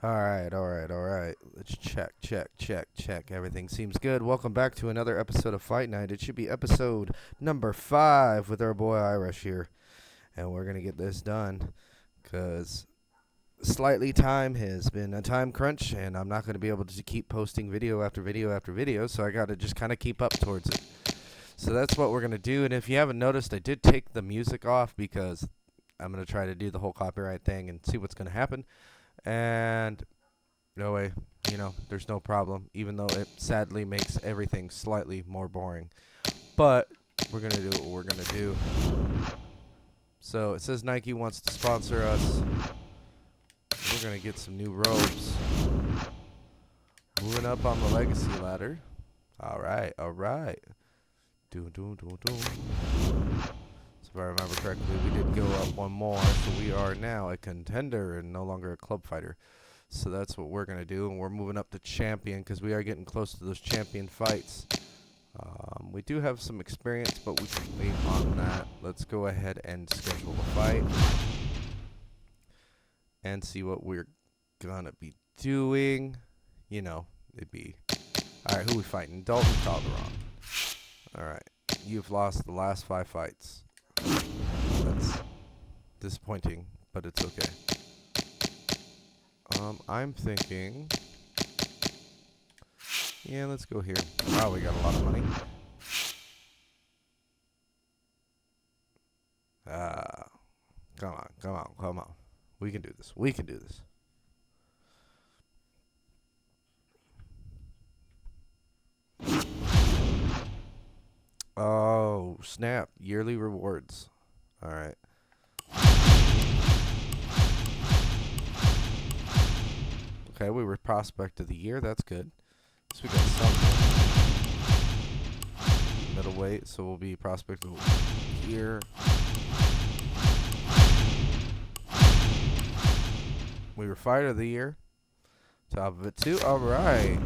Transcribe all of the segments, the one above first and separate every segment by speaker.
Speaker 1: All right. Let's check. Everything seems good. Welcome back to another episode of Fight Night. It should be episode number 5 with our boy Irish here. And we're going to get this done because slightly time has been a time crunch, and I'm not going to be able to keep posting video after video after video, so I got to just kind of keep up towards it. So that's what we're going to do. And if you haven't noticed, I did take the music off because I'm going to try to do the whole copyright thing and see what's going to happen. And no way, there's no problem, even though it sadly makes everything slightly more boring. But we're going to do what we're going to do. So it says Nike wants to sponsor us. We're going to get some new robes. Moving up on the legacy ladder. All right. So if I remember correctly, we did go up one more, so we are now a contender and no longer a club fighter. So that's what we're going to do, and we're moving up to champion because we are getting close to those champion fights. We do have some experience, but we can wait on that. Let's go ahead and schedule the fight and see what we're going to be doing. It'd be... All right, who we fighting? Dalton Calderon. All right, you've lost the last 5 fights. That's disappointing, but it's okay. I'm thinking... Yeah, let's go here. Wow, we got a lot of money. Come on. We can do this. Oh, snap. Yearly rewards. All right. Okay, we were prospect of the year. That's good. So we got something. Middleweight, so we'll be prospect of the year. We were fighter of the year. Top of it too. All right.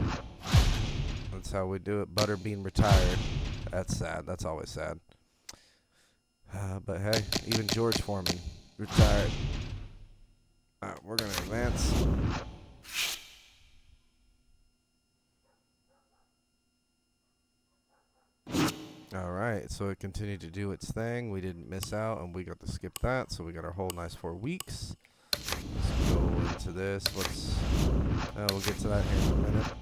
Speaker 1: That's how we do it. Butterbean retired. That's sad. That's always sad. But hey, even George Foreman retired. All right, we're going to advance. All right, so it continued to do its thing. We didn't miss out, and we got to skip that. So we got our whole nice 4 weeks. Let's go into this. We'll get to that here in a minute.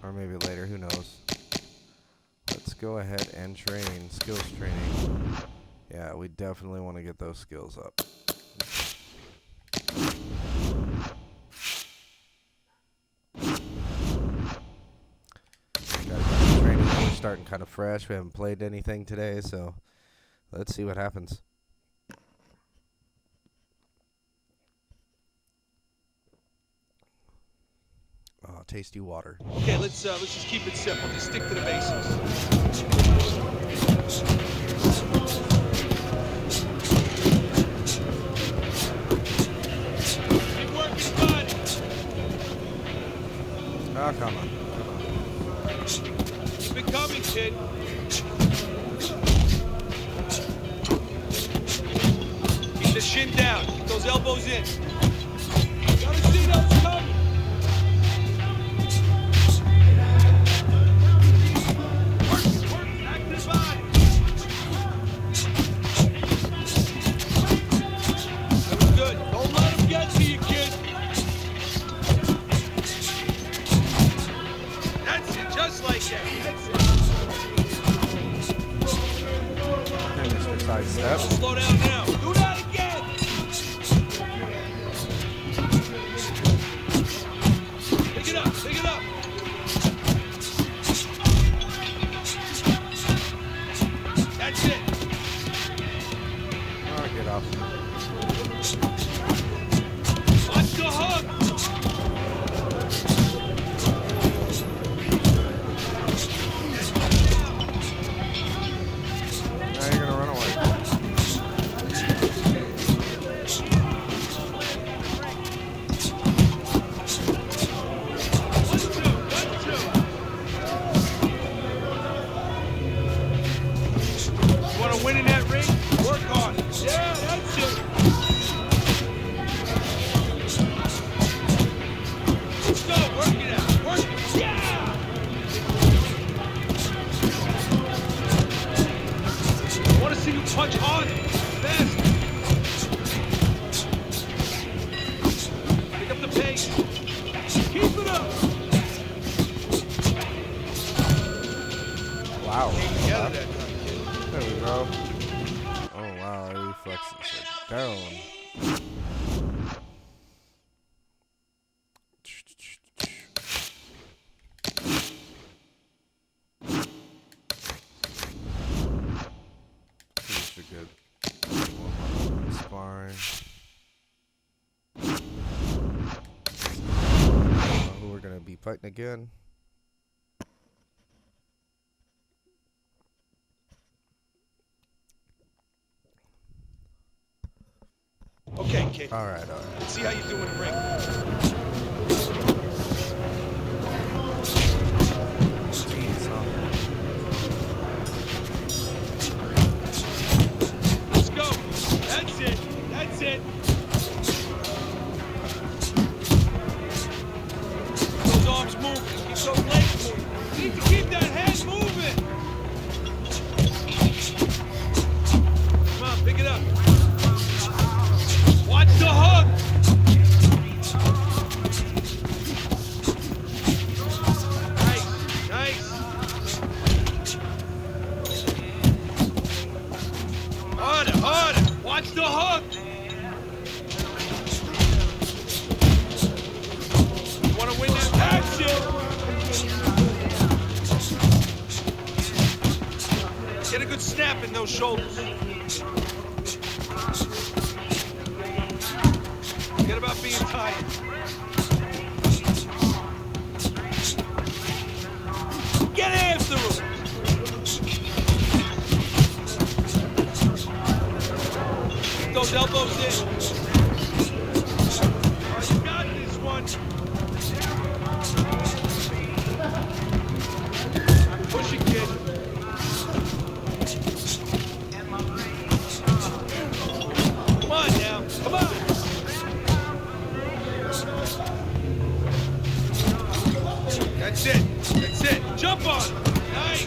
Speaker 1: Or maybe later, who knows. Let's go ahead and train. Skills training. Yeah, we definitely want to get those skills up. Training. We're starting kind of fresh. We haven't played anything today, so let's see what happens. Oh, tasty water.
Speaker 2: Okay, let's just keep it simple. Just stick to the basics. Keep working, bud.
Speaker 1: Oh, come on.
Speaker 2: Keep it coming, kid. Keep the shin down. Keep those elbows in. Gotta see those coming.
Speaker 1: Sidestep.
Speaker 2: Slow down now. Do that again. Pick it up. That's it.
Speaker 1: Oh, get off.
Speaker 2: Watch the hook.
Speaker 1: Now you're gonna run away.
Speaker 2: punch hard. Fast. Pick up the pace. Keep it up.
Speaker 1: Wow.
Speaker 2: Together that time.
Speaker 1: There we go. Oh wow, our reflexes are down. These are good. Sparring. Who we're gonna be fighting again?
Speaker 2: Okay, kid.
Speaker 1: All right.
Speaker 2: Let's see how you do in the ring.
Speaker 1: Jeez, huh?
Speaker 2: Let's go. That's it. That's it. Keep those arms moving. Keep those legs moving. You need to keep that head moving. Come on, pick it up. Watch the hook. Nice, nice. Harder, harder. Watch the hook. You want to win that action? Get a good snap in those shoulders. Forget about being tired. Get after him. Keep those elbows in. Oh, you got this one. Push it, kid. Come on now. Come on. That's it. That's it. Jump on him. Nice.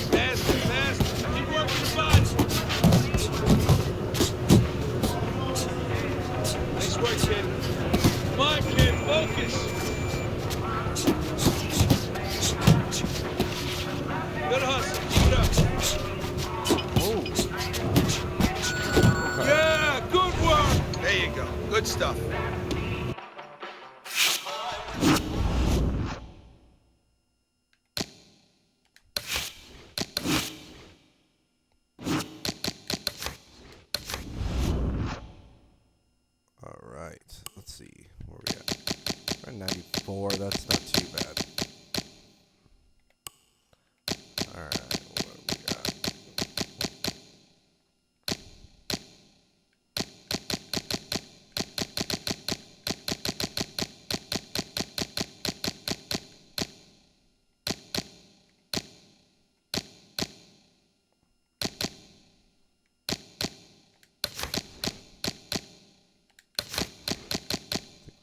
Speaker 2: Faster, faster. Keep working the body. Nice work, kid. Come on, kid. Focus. Good hustle. Keep it up. Yeah, good work. There you go. Good stuff.
Speaker 1: All right. Let's see where we at. We're at 94. That's not too bad. All right. What do we got?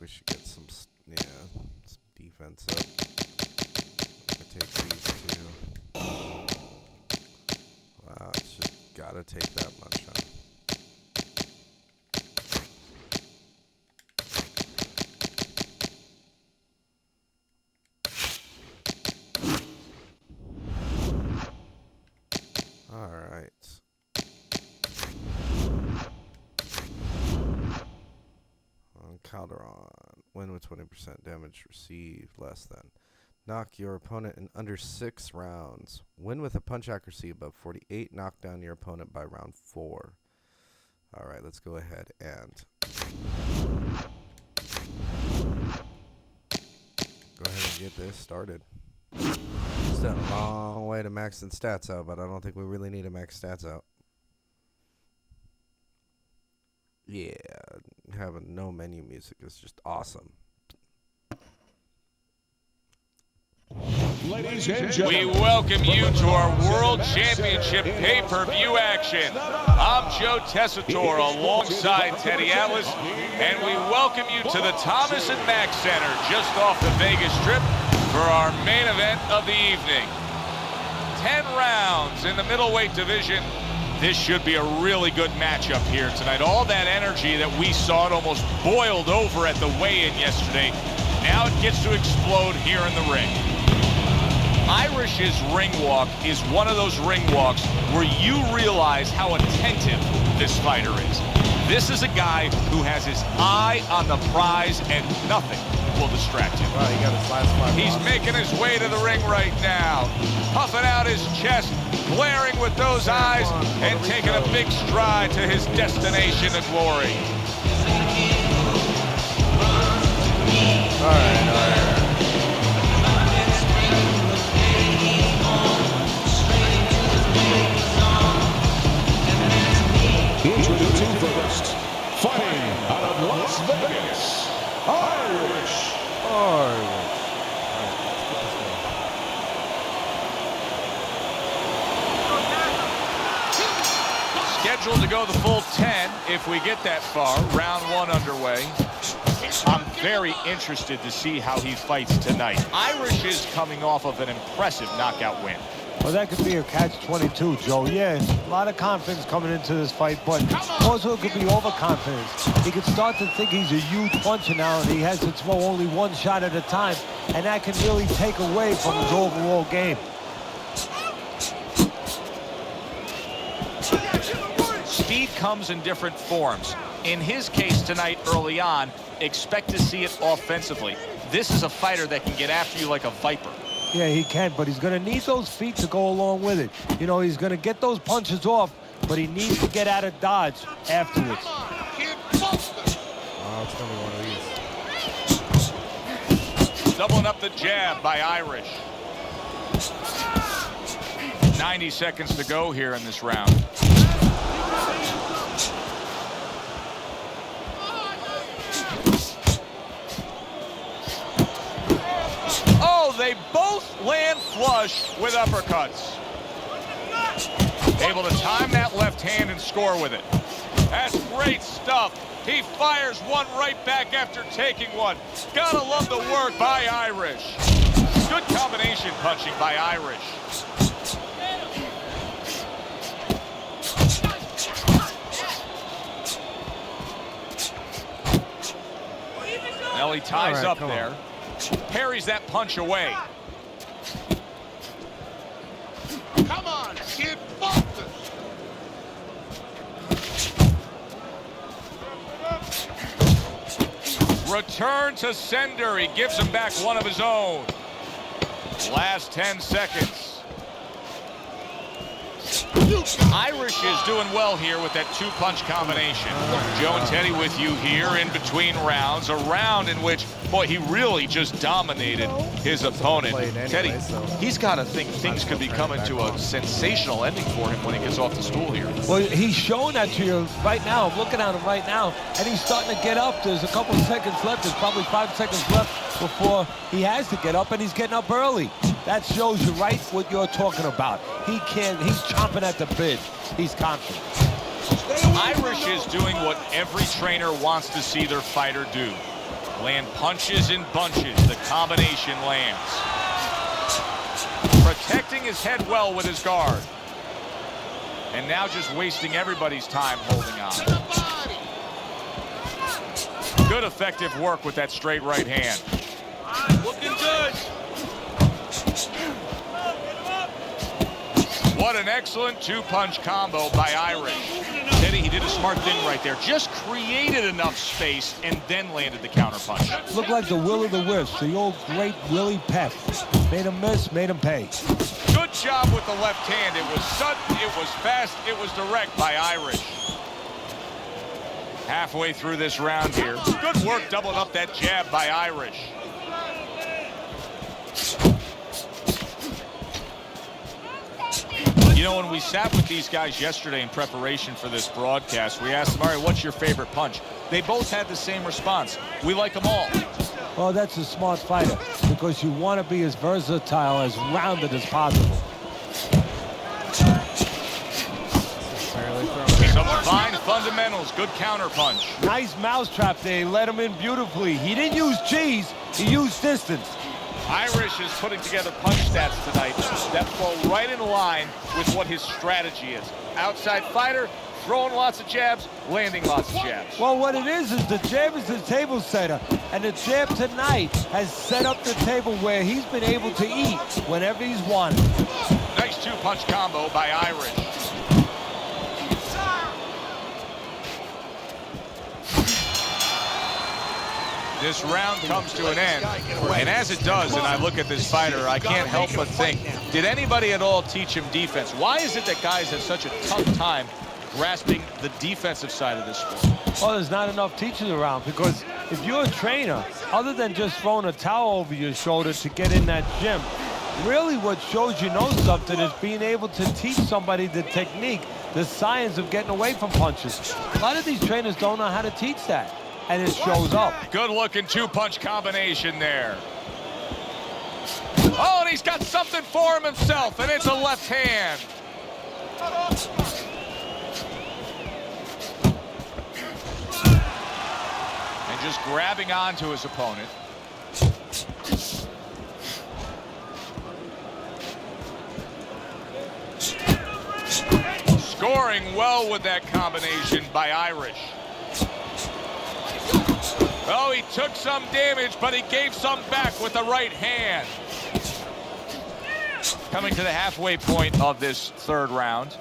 Speaker 1: We should get some defense up. I take these two. Wow, it's just gotta take that much, huh? All right. Calderon. Win with 20% damage received less than. Knock your opponent in under 6 rounds. Win with a punch accuracy above 48. Knock down your opponent by round 4. All right, let's go ahead and get this started. Still a long way to maxing stats out, but I don't think we really need to max stats out. Yeah, having no menu music is just awesome.
Speaker 3: Ladies and
Speaker 4: We
Speaker 3: gentlemen,
Speaker 4: welcome you to our World Championship pay-per-view action. I'm Joe Tessitore alongside Teddy Atlas, and we welcome you to the Thomas & Mack Center just off the Vegas Strip for our main event of the evening. 10 rounds in the middleweight division. This should be a really good matchup here tonight. All that energy that we saw, it almost boiled over at the weigh-in yesterday. Now it gets to explode here in the ring. Irish's ring walk is one of those ring walks where you realize how attentive this fighter is. This is a guy who has his eye on the prize and nothing will distract him.
Speaker 1: Wow, he got his last 5
Speaker 4: He's
Speaker 1: losses.
Speaker 4: making his way to the ring right now, puffing out his chest, glaring with those eyes, and taking a big stride to his destination of glory.
Speaker 1: All right.
Speaker 3: Introducing first, fighting out of Las Vegas, Irish.
Speaker 4: Scheduled to go the full 10 if we get that far. Round 1 underway. I'm very interested to see how he fights tonight. Irish is coming off of an impressive knockout win.
Speaker 5: Well, that could be a catch-22, Joe. Yeah, a lot of confidence coming into this fight, but also it could be overconfidence. He could start to think he's a huge puncher now, and he has to throw only one shot at a time, and that can really take away from his overall game.
Speaker 4: Speed comes in different forms. In his case tonight, early on, expect to see it offensively. This is a fighter that can get after you like a viper.
Speaker 5: Yeah, he can, but he's going to need those feet to go along with it. You know, he's going to get those punches off, but he needs to get out of dodge afterwards.
Speaker 1: Oh, it's going to be one of these.
Speaker 4: Doubling up the jab by Irish. 90 seconds to go here in this round. Oh, they both land flush with uppercuts. Able to time that left hand and score with it. That's great stuff. He fires one right back after taking one. Gotta love the work by Irish. Good combination punching by Irish. Well, he ties
Speaker 1: All right,
Speaker 4: up
Speaker 1: come
Speaker 4: there. Parries that punch away.
Speaker 2: Come on, kid, Boston.
Speaker 4: Return to sender. He gives him back one of his own. Last 10 seconds. Irish is doing well here with that two-punch combination. Joe and Teddy with you here in between rounds. A round in which, boy, he really just dominated his opponent. Teddy, he's got to think things could be coming to a sensational ending for him when he gets off the stool here.
Speaker 5: Well, he's showing that to you right now. I'm looking at him right now, and he's starting to get up. There's a couple of seconds left. There's probably 5 seconds left before he has to get up, and he's getting up early. That shows you right what you're talking about. He's chomping at the bit. He's confident.
Speaker 4: Irish is doing what every trainer wants to see their fighter do. Land punches in bunches. The combination lands. Protecting his head well with his guard. And now just wasting everybody's time holding on. Good effective work with that straight right hand.
Speaker 2: Looking good.
Speaker 4: What an excellent two-punch combo by Irish. Teddy, he did a smart thing right there. Just created enough space and then landed the counterpunch.
Speaker 5: Looked like the will of the wisp, the old great Willie Pep. Made him miss, made him pay.
Speaker 4: Good job with the left hand. It was sudden, it was fast, it was direct by Irish. Halfway through this round here. Good work doubling up that jab by Irish. You know, when we sat with these guys yesterday in preparation for this broadcast, we asked them, all right, what's your favorite punch? They both had the same response. We like them all.
Speaker 5: Well, that's a smart fighter because you want to be as versatile, as rounded as possible.
Speaker 4: Some fine fundamentals. Good counter punch.
Speaker 5: Nice mousetrap there. He let him in beautifully. He didn't use cheese. He used distance.
Speaker 4: Irish is putting together punch stats tonight that fall right in line with what his strategy is. Outside fighter, throwing lots of jabs, landing lots of jabs.
Speaker 5: Well, what it is the jab is the table setter. And the jab tonight has set up the table where he's been able to eat whenever he's wanted.
Speaker 4: Nice two-punch combo by Irish. This round comes to an end, and as it does, and I look at this fighter, I can't help but think, did anybody at all teach him defense? Why is it that guys have such a tough time grasping the defensive side of this sport?
Speaker 5: Well, there's not enough teachers around, because if you're a trainer, other than just throwing a towel over your shoulder to get in that gym, really what shows you know something is being able to teach somebody the technique, the science of getting away from punches. A lot of these trainers don't know how to teach that, and it shows up.
Speaker 4: Good-looking two-punch combination there. Oh, and he's got something for him himself, and it's a left hand. And just grabbing onto his opponent. Scoring well with that combination by Irish. Oh, he took some damage, but he gave some back with the right hand. Coming to the halfway point of this third round.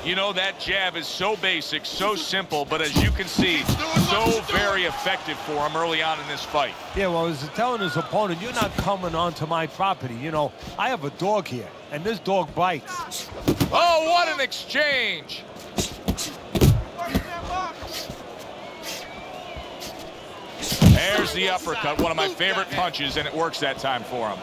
Speaker 4: You know, that jab is so basic, so simple, but as you can see, so very effective for him early on in this fight.
Speaker 5: Yeah, well, he's telling his opponent, you're not coming onto my property. You know, I have a dog here, and this dog bites.
Speaker 4: Oh, what an exchange! There's the uppercut, one of my favorite punches, and it works that time for him.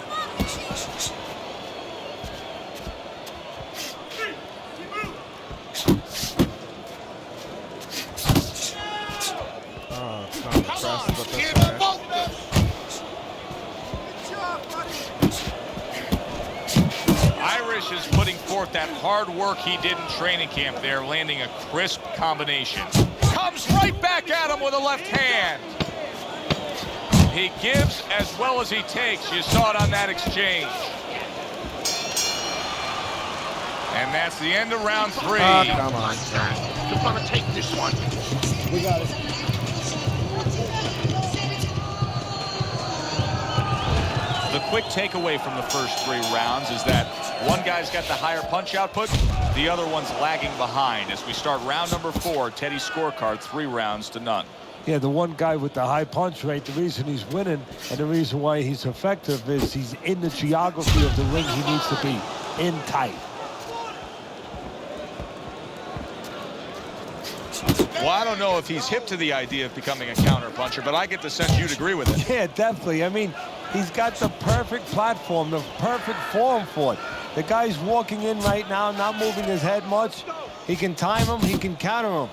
Speaker 4: Irish is putting forth that hard work he did in training camp there, landing a crisp combination. Comes right back at him with a left hand. He gives as well as he takes. You saw it on that exchange. And that's the end of round 3.
Speaker 1: Come on.
Speaker 3: You're gonna take this one.
Speaker 5: We got it.
Speaker 4: The quick takeaway from the first 3 rounds is that one guy's got the higher punch output, the other one's lagging behind. As we start round number 4, Teddy's scorecard 3 rounds to none.
Speaker 5: Yeah, the one guy with the high punch rate, the reason he's winning and the reason why he's effective is he's in the geography of the ring he needs to be, in tight.
Speaker 4: Well, I don't know if he's hip to the idea of becoming a counter puncher, but I get the sense you'd agree with it.
Speaker 5: Yeah, definitely. I mean, he's got the perfect platform, the perfect form for it. The guy's walking in right now, not moving his head much. He can time him, he can counter him.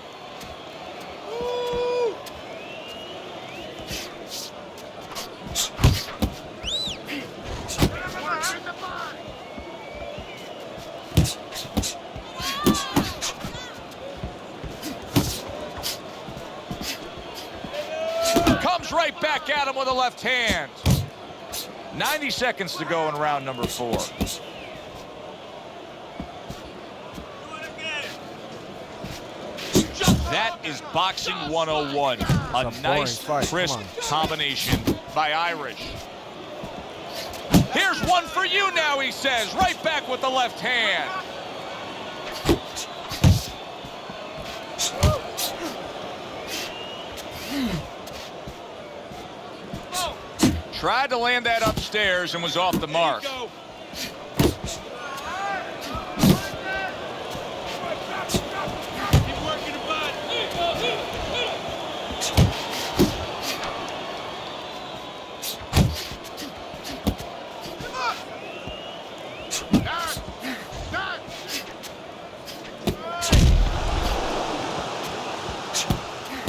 Speaker 4: Comes right back at him with a left hand. 90 seconds to go in round number 4. That is boxing 101. A nice, crisp combination by Irish. Here's one for you now, he says. Right back with the left hand. Tried to land that upstairs and was off the mark.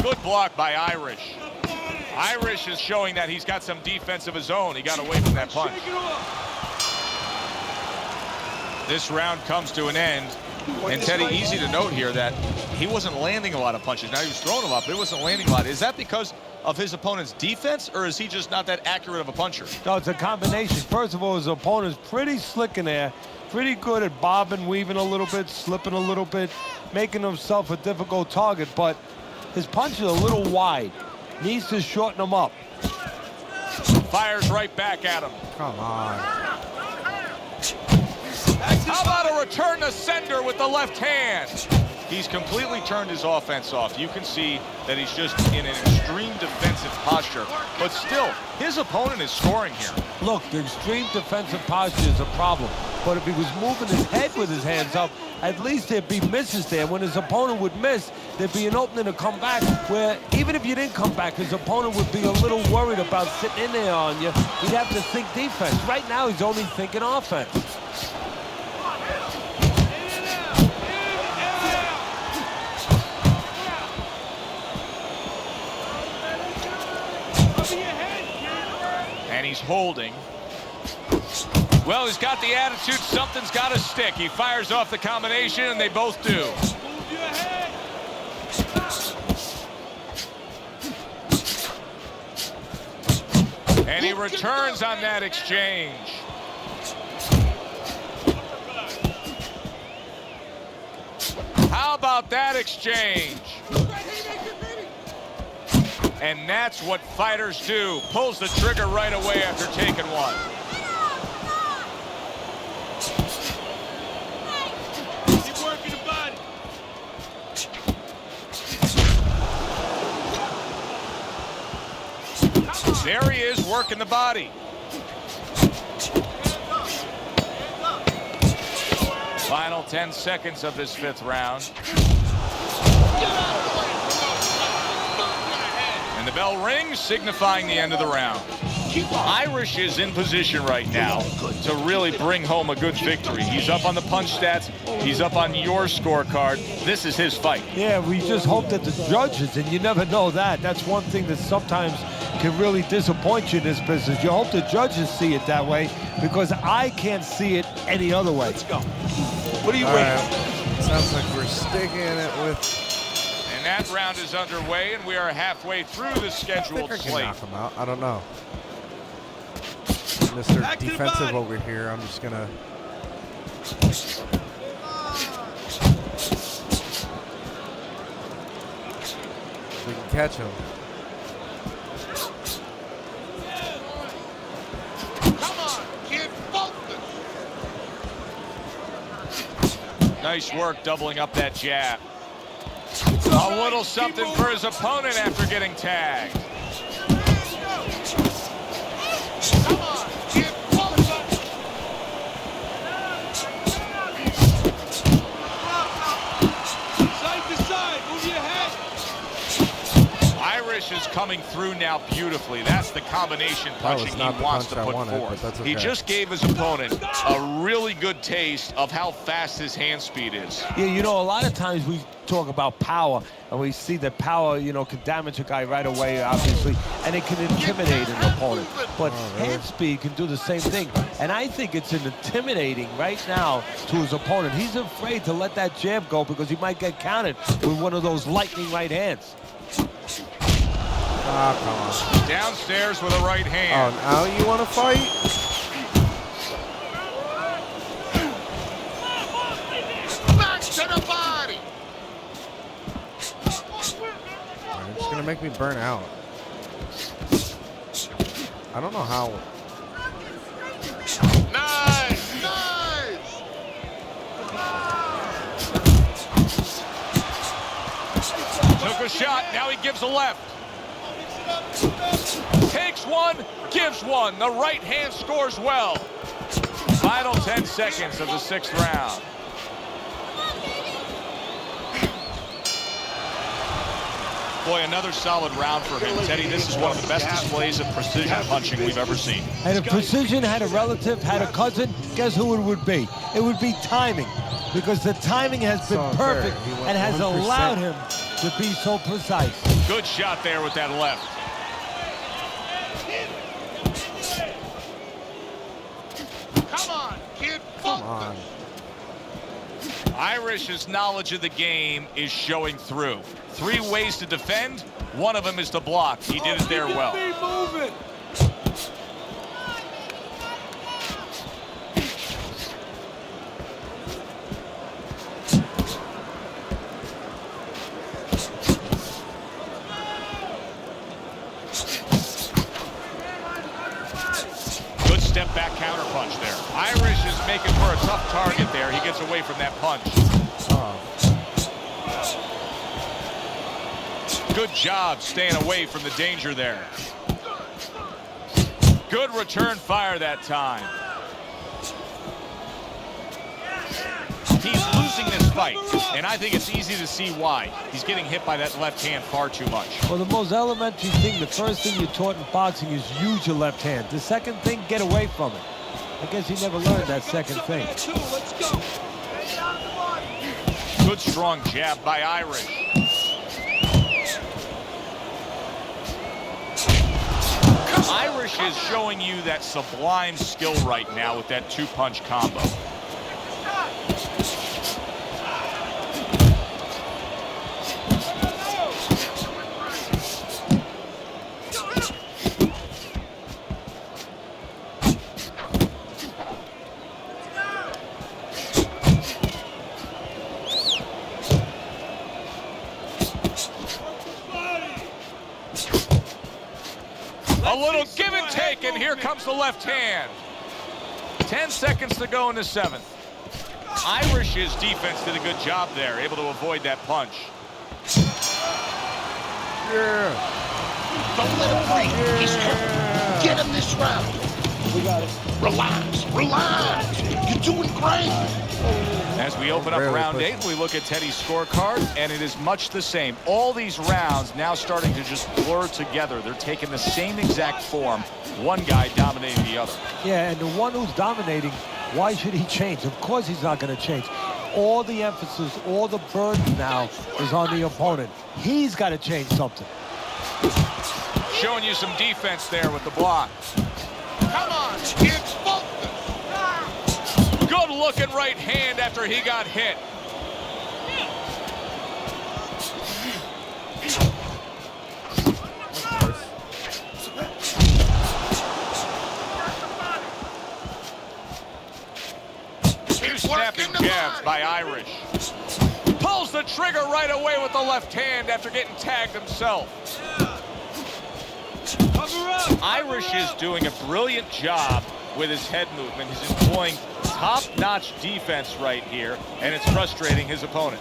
Speaker 4: Good block by Irish. Irish is showing that he's got some defense of his own. He got away from that punch. This round comes to an end. And Teddy, easy to note here that he wasn't landing a lot of punches. Now he was throwing them up, but he wasn't landing a lot. Is that because of his opponent's defense, or is he just not that accurate of a puncher?
Speaker 5: No, it's a combination. First of all, his opponent's pretty slick in there, pretty good at bobbing, weaving a little bit, slipping a little bit, making himself a difficult target, but his punch is a little wide. Needs to shorten them up.
Speaker 4: Fires right back at him.
Speaker 1: Come on.
Speaker 4: How about a return to sender with the left hand? He's completely turned his offense off. You can see that he's just in an extreme defensive posture, but still, his opponent is scoring here.
Speaker 5: Look, the extreme defensive posture is a problem, but if he was moving his head with his hands up, at least there'd be misses there. When his opponent would miss, there'd be an opening to come back where even if you didn't come back, his opponent would be a little worried about sitting in there on you. He'd have to think defense. Right now, he's only thinking offense.
Speaker 4: And he's holding. Well, he's got the attitude, something's got to stick. He fires off the combination, and they both do. And he returns on that exchange. How about that exchange? And that's what fighters do. Pulls the trigger right away after taking one.
Speaker 2: Keep working the body.
Speaker 4: There he is, working the body. Final 10 seconds of this 5th round. And the bell rings, signifying the end of the round. Irish is in position right now to really bring home a good victory. He's up on the punch stats. He's up on your scorecard. This is his fight.
Speaker 5: Yeah, we just hope that the judges, and you never know that. That's one thing that sometimes can really disappoint you in this business. You hope the judges see it that way, because I can't see it any other way.
Speaker 2: Let's go. What are you waiting?
Speaker 1: Right. Sounds like we're sticking it with.
Speaker 4: And that round is underway, and we are halfway through the
Speaker 1: I
Speaker 4: scheduled
Speaker 1: think I can
Speaker 4: slate.
Speaker 1: knock him out. I don't know. Mr.
Speaker 2: Back to the
Speaker 1: Defensive
Speaker 2: body.
Speaker 1: over here. I'm just gonna. We can catch him.
Speaker 3: Come on, kid, focus.
Speaker 4: Nice work doubling up that jab. A little something for his opponent after getting tagged.
Speaker 3: Come on, kid, focus.
Speaker 2: Side to side. Move your head.
Speaker 4: Irish is coming through now beautifully. That's the combination
Speaker 1: That was
Speaker 4: punching
Speaker 1: not
Speaker 4: he
Speaker 1: the
Speaker 4: wants
Speaker 1: punch
Speaker 4: to
Speaker 1: I
Speaker 4: put
Speaker 1: wanted, but
Speaker 4: forth.
Speaker 1: that's
Speaker 4: He
Speaker 1: okay.
Speaker 4: just gave his opponent a really good taste of how fast his hand speed is.
Speaker 5: Yeah, you know, a lot of times we talk about power, and we see that power, you know, can damage a guy right away, obviously, and it can intimidate an opponent. But hand speed can do the same thing, and I think it's intimidating right now to his opponent. He's afraid to let that jab go because he might get countered with one of those lightning right hands.
Speaker 1: Ah, come on.
Speaker 4: Downstairs with a right
Speaker 1: Oh,
Speaker 4: hand.
Speaker 1: now you want to fight?
Speaker 3: Back to the body.
Speaker 1: You're just gonna make me burn out. I don't know how.
Speaker 3: Nice, nice.
Speaker 4: Took a shot, now he gives a left. Takes one, gives one. The right hand scores well. Final 10 seconds of the 6th round. Boy, another solid round for him. Teddy, this is one of the best displays of precision punching we've ever seen.
Speaker 5: And if precision had a relative, had a cousin, guess who it would be? It would be timing, because the timing has been
Speaker 1: So unfair.
Speaker 5: perfect
Speaker 1: He went
Speaker 5: and has
Speaker 1: 1%.
Speaker 5: allowed him to be so precise.
Speaker 4: Good shot there with that left.
Speaker 3: Come on, kid,
Speaker 1: Come
Speaker 3: focus.
Speaker 1: on.
Speaker 4: Irish's knowledge of the game is showing through. 3 ways to defend. One of them is to block. He did it there well. Good step back counter punch there. Irish is making for a tough target there. He gets away from that punch. Good job staying away from the danger there. Good return fire that time. He's losing this fight, and I think it's easy to see why. He's getting hit by that left hand far too much.
Speaker 5: Well, the most elementary thing, the first thing you're taught in boxing is use your left hand. The second thing, get away from it. I guess he never learned that second thing.
Speaker 4: Good strong jab by Irish. Irish is showing you that sublime skill right now with that 2-punch combo. A little give and take, and here comes the left hand. 10 seconds to go in the 7th. Irish's defense did a good job there, able to avoid that punch.
Speaker 3: Don't let him breathe. He's hurt. Get him this round.
Speaker 5: We got it.
Speaker 3: Relax. Relax. You're doing great.
Speaker 4: As we open up round 8, we look at Teddy's scorecard, and it is much the same. All these rounds now starting to just blur together. They're taking the same exact form. One guy dominating the other.
Speaker 5: Yeah, and the one who's dominating, why should he change? Of course he's not going to change. All the emphasis, all the burden now is on the opponent. He's got to change something.
Speaker 4: Showing you some defense there with the block.
Speaker 3: Come on, kids. Focus.
Speaker 4: Good looking right hand after he got hit. Two snapping jabs by Irish. Pulls the trigger right away with the left hand after getting tagged himself. Irish is doing a brilliant job with his head movement. He's employing top-notch defense right here, and it's frustrating his opponent.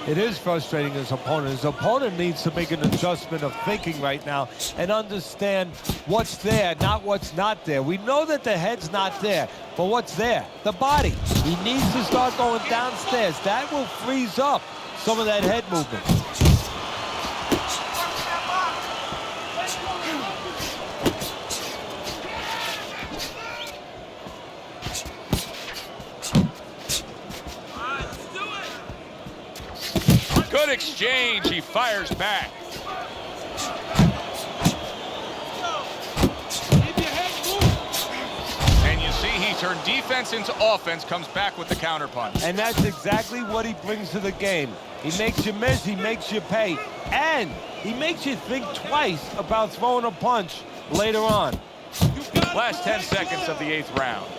Speaker 5: It is frustrating his opponent. His opponent needs to make an adjustment of thinking right now and understand what's there, not what's not there. We know that the head's not there, but what's there? The body. He needs to start going downstairs. That will freeze up some of that head movement.
Speaker 4: Good exchange. He fires back. And you see he turned defense into offense, comes back with the counterpunch.
Speaker 5: And that's exactly what he brings to the game. He makes you miss, he makes you pay, and he makes you think twice about throwing a punch later on.
Speaker 4: Last 10 seconds of the 8th round.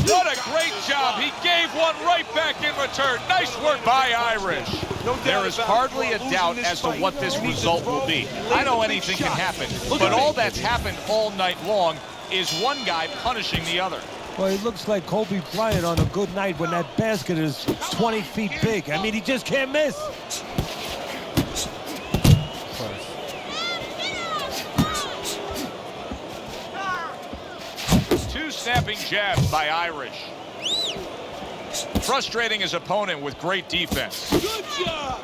Speaker 4: What a great job. He gave one right back in return. Nice work by Irish. There is hardly a doubt as to what this result will be. I know anything can happen, but all that's happened all night long is one guy punishing the other.
Speaker 5: Well, he looks like Kobe Bryant on a good night when that basket is 20 feet big. I mean, he just can't miss.
Speaker 4: Two snapping jabs by Irish. Frustrating his opponent with great defense.
Speaker 2: Good job.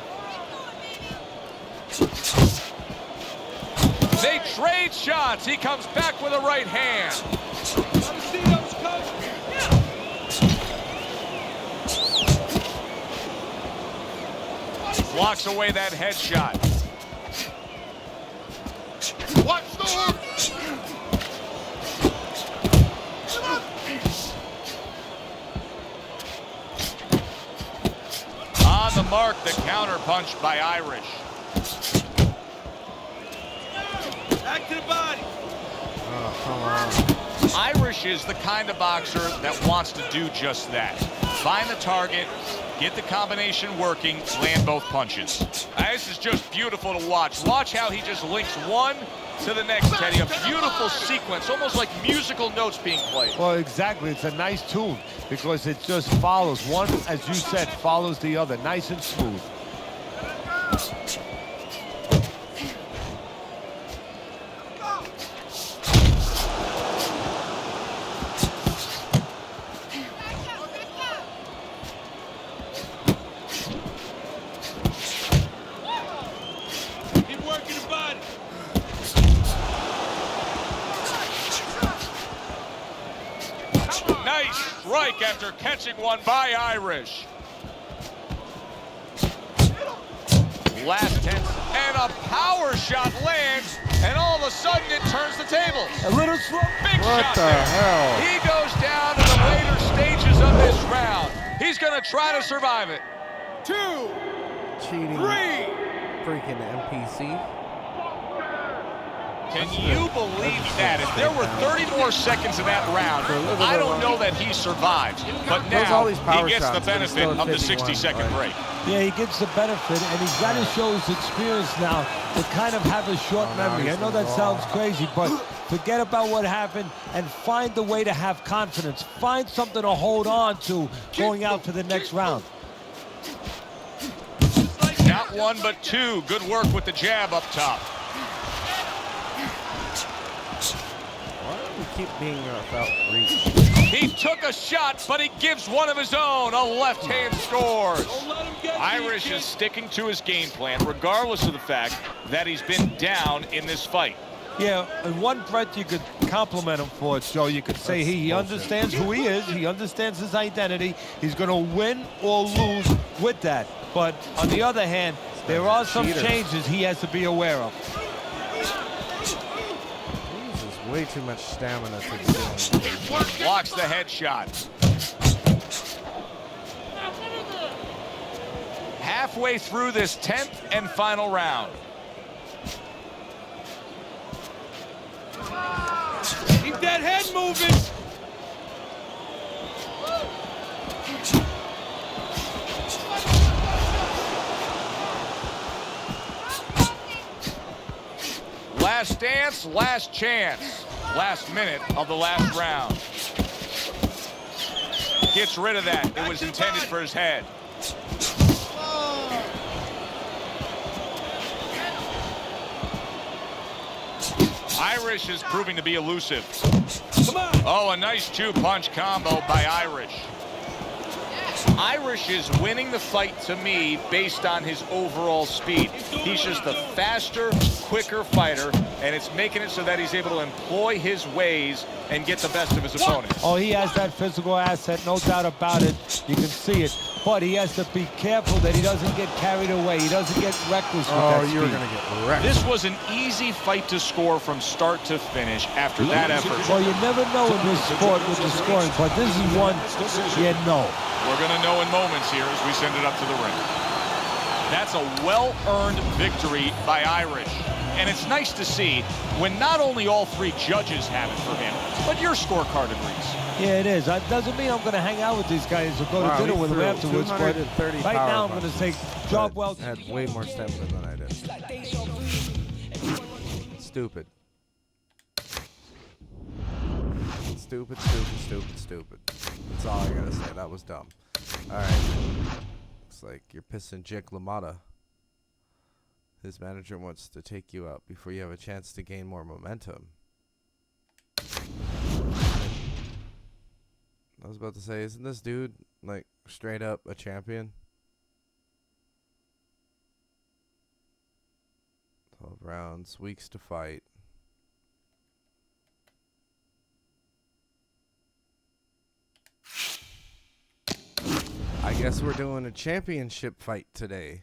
Speaker 4: They trade shots. He comes back with a right hand.
Speaker 2: See those coach?
Speaker 4: Blocks away that headshot.
Speaker 3: Watch the hook.
Speaker 4: on the mark, the counter punch by Irish.
Speaker 2: Back to the body.
Speaker 1: Oh, come on.
Speaker 4: Irish is the kind of boxer that wants to do just that. Find the target, get the combination working, land both punches. This is just beautiful to watch. Watch how he just links one to the next, Teddy. A beautiful sequence, almost like musical notes being played.
Speaker 5: Well, exactly. It's a nice tune because it just follows. One, as you said, follows the other. Nice and smooth.
Speaker 2: Keep working the body.
Speaker 4: Nice strike after catching one by Irish. Last 10, and a power shot lands, and all of a sudden it turns the tables.
Speaker 5: A little slow.
Speaker 4: Big
Speaker 1: What
Speaker 4: shot
Speaker 1: the
Speaker 4: there.
Speaker 1: hell?
Speaker 4: He goes down to the later stages of this round. He's going to try to survive it.
Speaker 2: 2,
Speaker 1: Cheating
Speaker 2: 3.
Speaker 1: freaking NPC.
Speaker 4: Can you believe that? If there were 30 more seconds in that round, I don't know that he survives. But
Speaker 1: Those all
Speaker 4: now
Speaker 1: these power
Speaker 4: he gets the
Speaker 1: shots, but he's
Speaker 4: benefit
Speaker 1: still at
Speaker 4: of the
Speaker 1: 51,
Speaker 4: 60-second
Speaker 1: right?
Speaker 4: break.
Speaker 5: Yeah, he gets the benefit, and he's got to show his experience now to kind of have a short
Speaker 1: Oh, now
Speaker 5: memory. I
Speaker 1: he's
Speaker 5: know that
Speaker 1: gonna
Speaker 5: sounds
Speaker 1: go.
Speaker 5: crazy, but forget about what happened and find the way to have confidence. Find something to hold on to going out to the next round.
Speaker 4: Not one, but two. Good work with the jab up top.
Speaker 1: Why do we keep being without reach?
Speaker 4: He took a shot, but he gives one of his own. A left hand scores.
Speaker 2: Don't let him get
Speaker 4: Irish is sticking to his game plan, regardless of the fact that he's been down in this fight.
Speaker 5: Yeah, in one breath you could compliment him for it, Joe. You could say he understands who he is. He understands his identity. He's going to win or lose with that. But on the other hand, there are some
Speaker 1: cheater.
Speaker 5: changes he has to be aware of.
Speaker 1: He uses way too much stamina to be doing.
Speaker 4: Blocks the headshot. Halfway through this 10th and final round.
Speaker 2: Keep that head moving.
Speaker 4: Last dance, last chance. Last minute of the last round. Gets rid of that. It was intended for his head. Irish is proving to be elusive.
Speaker 2: Come on.
Speaker 4: Oh, a nice two-punch combo by Irish. Irish is winning the fight to me based on his overall speed. He's just a faster, quicker fighter, and it's making it so that he's able to employ his ways and get the best of his opponent.
Speaker 5: Oh, he has that physical asset, no doubt about it. You can see it. But he has to be careful that he doesn't get carried away. He doesn't get reckless with that
Speaker 1: Oh, you're
Speaker 5: speed.
Speaker 1: going to get wrecked.
Speaker 4: This was an easy fight to score from start to finish after that effort.
Speaker 5: Well, you never know in this sport with the scoring, but this is one you know.
Speaker 4: We're going to know in moments here as we send it up to the ring. That's a well-earned victory by Irish. And it's nice to see when not only all three judges have it for him, but your scorecard agrees.
Speaker 5: Yeah, it is. That doesn't mean I'm going to hang out with these guys or go to
Speaker 1: Wow,
Speaker 5: dinner
Speaker 1: he
Speaker 5: with them
Speaker 1: threw
Speaker 5: afterwards. But
Speaker 1: 230
Speaker 5: right
Speaker 1: power
Speaker 5: now, I'm going to
Speaker 1: punches,
Speaker 5: say job
Speaker 1: but
Speaker 5: well.
Speaker 1: had way more stamina than I did. Stupid. Stupid, stupid, stupid, stupid. That's all I gotta say. That was dumb. Alright. Looks like you're pissing Jake LaMotta. His manager wants to take you out before you have a chance to gain more momentum. I was about to say, isn't this dude, like, straight up a champion? 12 rounds, weeks to fight. I guess we're doing a championship fight today.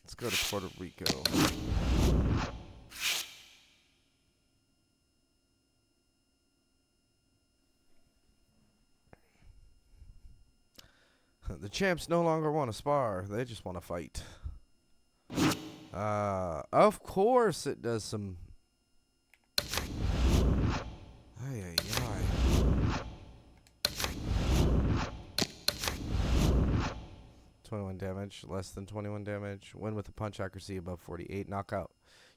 Speaker 1: Let's go to Puerto Rico. The champs no longer want to spar. They just want to fight. Of course it does some... Ay, ay, ay. 21 damage, less than 21 damage. Win with a punch accuracy above 48. Knockout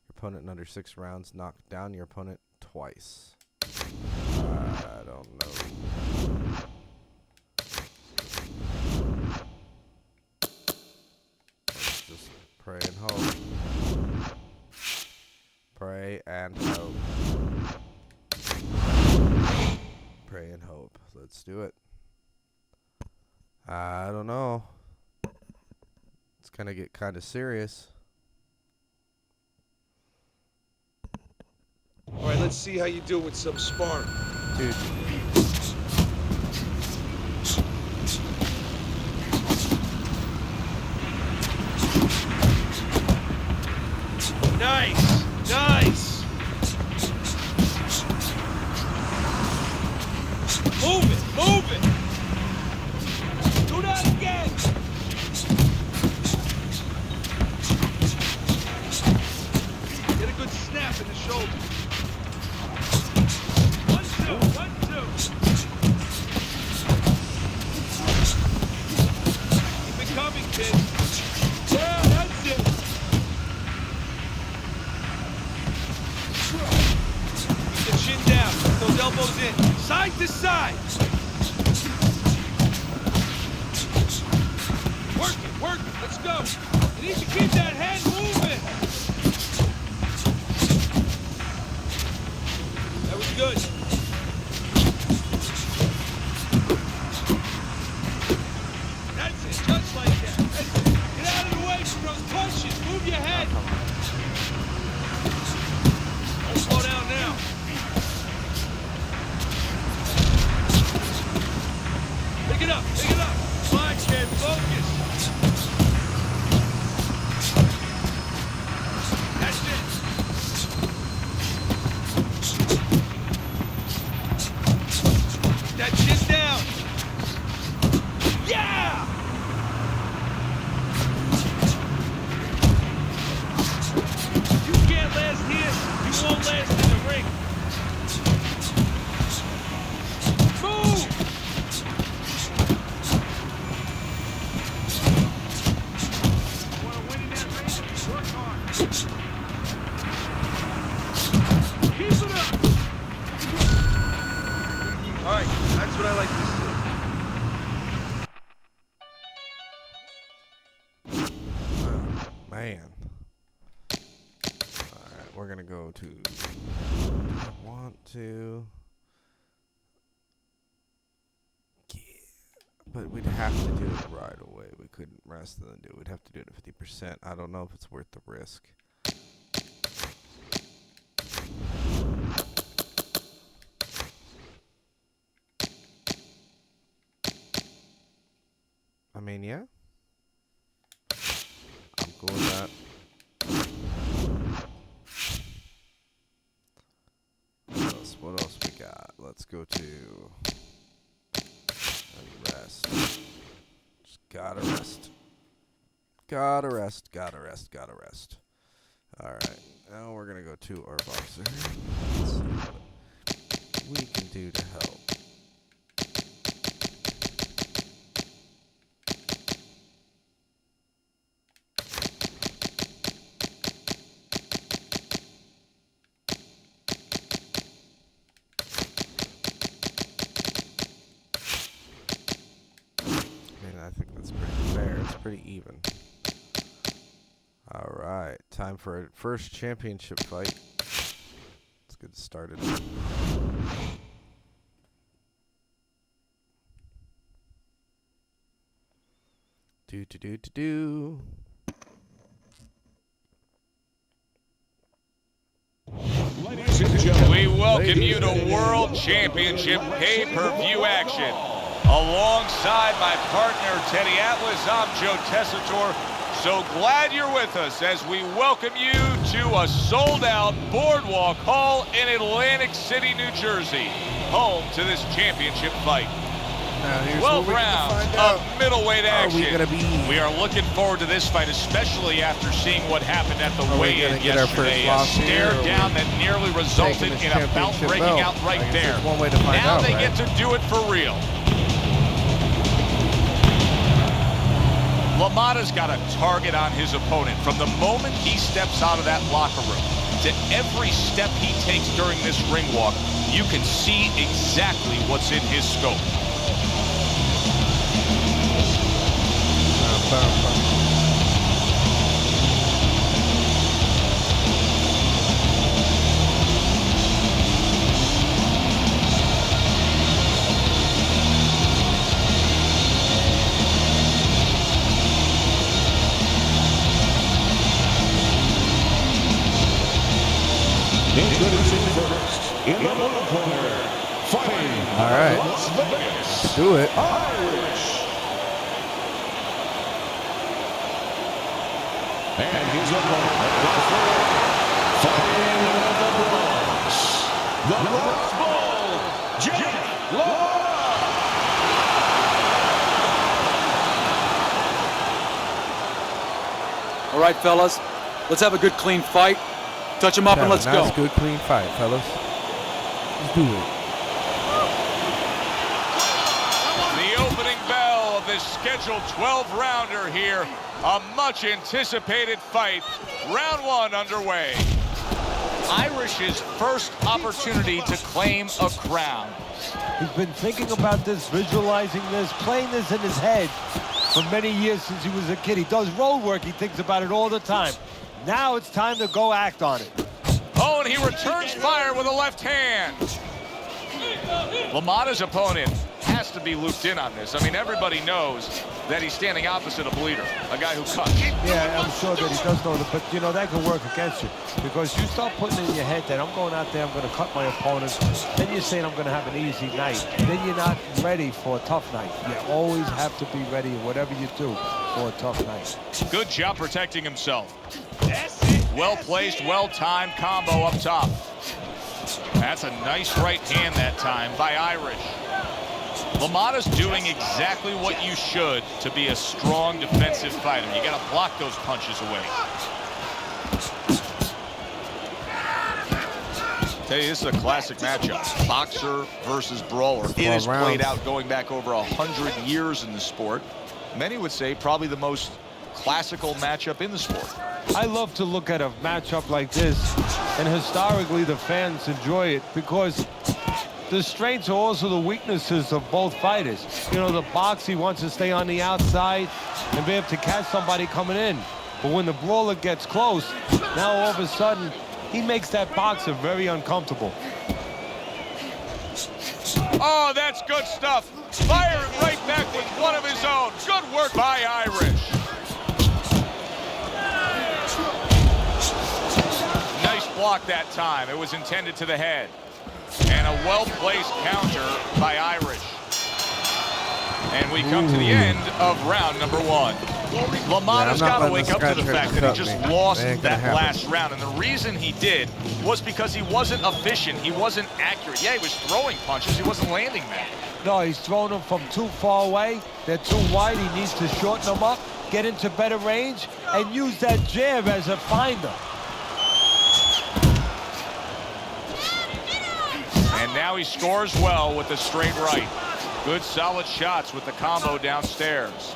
Speaker 1: your opponent in under 6 rounds. Knock down your opponent twice. I don't know. Let's just pray and hope. Pray and hope. Pray and hope. Let's do it. I don't know. It's gonna get kind of serious.
Speaker 2: All right, let's see how you do with some sparring.
Speaker 1: Dude.
Speaker 2: Nice, nice. Move it, move it. Do that again. Get a good snap in the shoulder. 1, 2, 1, 2. Keep it coming, kid. Yeah, that's it. Keep the chin down. Those elbows in. Side to side. Work it, work it. Let's go. You need to keep that head moving. That was good. That's it, just like that. That's it. Get out of the way from those punches. Move your head. Don't slow down now. Pick it up, pick it up. Come on, kid, focus. That's it. That chin down. Yeah! You can't last here. You won't last in the ring. Move! Want to win in that ring? Work hard. Keep it up. All right, that's what I like to see.
Speaker 1: Man. Alright, we're gonna go to... I want to... Yeah. But we'd have to do it right away. We couldn't rest and then do it. We'd have to do it at 50%. I don't know if it's worth the risk. I mean, yeah. I'm cool with that. What else we got? Let's go to rest. Just gotta rest. Gotta rest, gotta rest, gotta rest. Alright, now we're gonna go to our boxer. Let's see what we can do to help. I think that's pretty fair. It's pretty even. Alright, time for a first championship fight. Let's get started. Do.
Speaker 4: We welcome you to World Championship pay-per-view action. Alongside my partner, Teddy Atlas, I'm Joe Tessitore. So glad you're with us as we welcome you to a sold-out Boardwalk Hall in Atlantic City, New Jersey, home to this championship fight.
Speaker 1: Now, here's
Speaker 4: 12
Speaker 1: what we're gonna
Speaker 4: rounds
Speaker 1: find out.
Speaker 4: of middleweight
Speaker 1: Are
Speaker 4: action.
Speaker 1: we gonna be?
Speaker 4: We are looking forward to this fight, especially after seeing what happened at the
Speaker 1: Are we
Speaker 4: weigh-in
Speaker 1: gonna get our first
Speaker 4: yesterday. A
Speaker 1: loss here,
Speaker 4: stare
Speaker 1: or are we
Speaker 4: down that nearly resulted
Speaker 1: taking this
Speaker 4: in a bout
Speaker 1: championship
Speaker 4: breaking
Speaker 1: belt?
Speaker 4: out right
Speaker 1: I guess
Speaker 4: there.
Speaker 1: there's one way to find
Speaker 4: Now
Speaker 1: out,
Speaker 4: they
Speaker 1: right?
Speaker 4: get to do it for real. LaMotta's got a target on his opponent from the moment he steps out of that locker room to every step he takes during this ring walk. You can see exactly what's in his scope.
Speaker 3: Introducing first, in the blue corner, fighting
Speaker 1: All right.
Speaker 3: Las Vegas,
Speaker 1: Do it.
Speaker 3: Irish. And his opponent, fighting out of the Bronx, the Bronx Bull, Jake Law.
Speaker 6: All right, fellas, let's have a good, clean fight. Touch him up and let's
Speaker 1: Nice,
Speaker 6: go.
Speaker 1: good, clean fight, fellas. Let's do it.
Speaker 4: The opening bell of this scheduled 12-rounder here. A much-anticipated fight. Round one underway. Irish's first opportunity to claim a crown.
Speaker 5: He's been thinking about this, visualizing this, playing this in his head for many years since he was a kid. He does road work. He thinks about it all the time. Now it's time to go act on it.
Speaker 4: Oh, and he returns fire with a left hand. LaMotta's opponent has to be looped in on this. I mean, everybody knows that he's standing opposite a bleeder, a guy who cuts.
Speaker 5: Yeah, I'm sure that he does know that, but you know, that can work against you because you start putting in your head that I'm going out there, I'm going to cut my opponent, then you're saying I'm going to have an easy night. Then you're not ready for a tough night. You always have to be ready, whatever you do, for a tough night.
Speaker 4: Good job protecting himself. Well-placed, well-timed combo up top. That's a nice right hand that time by Irish. LaMotta's doing exactly what you should to be a strong defensive fighter. You got to block those punches away. Tell you, this is a classic matchup. Boxer versus brawler. It is played out going back over 100 years in the sport. Many would say probably the most classical matchup in the sport.
Speaker 5: I love to look at a matchup like this, and historically the fans enjoy it because the strengths are also the weaknesses of both fighters. You know, the boxer wants to stay on the outside and be able to catch somebody coming in. But when the brawler gets close, now all of a sudden, he makes that boxer very uncomfortable.
Speaker 4: Oh, that's good stuff. Firing right back with one of his own. Good work by Irish. Nice block that time. It was intended to the head. And a well-placed counter by Irish. And we come to the end of round number one. LaMotta's got to wake up to the fact that he just lost that last round. And the reason he did was because he wasn't efficient. He wasn't accurate. Yeah, he was throwing punches. He wasn't landing them.
Speaker 5: No, he's throwing them from too far away. They're too wide. He needs to shorten them up, get into better range, and use that jab as a finder.
Speaker 4: And now he scores well with the straight right. Good solid shots with the combo downstairs.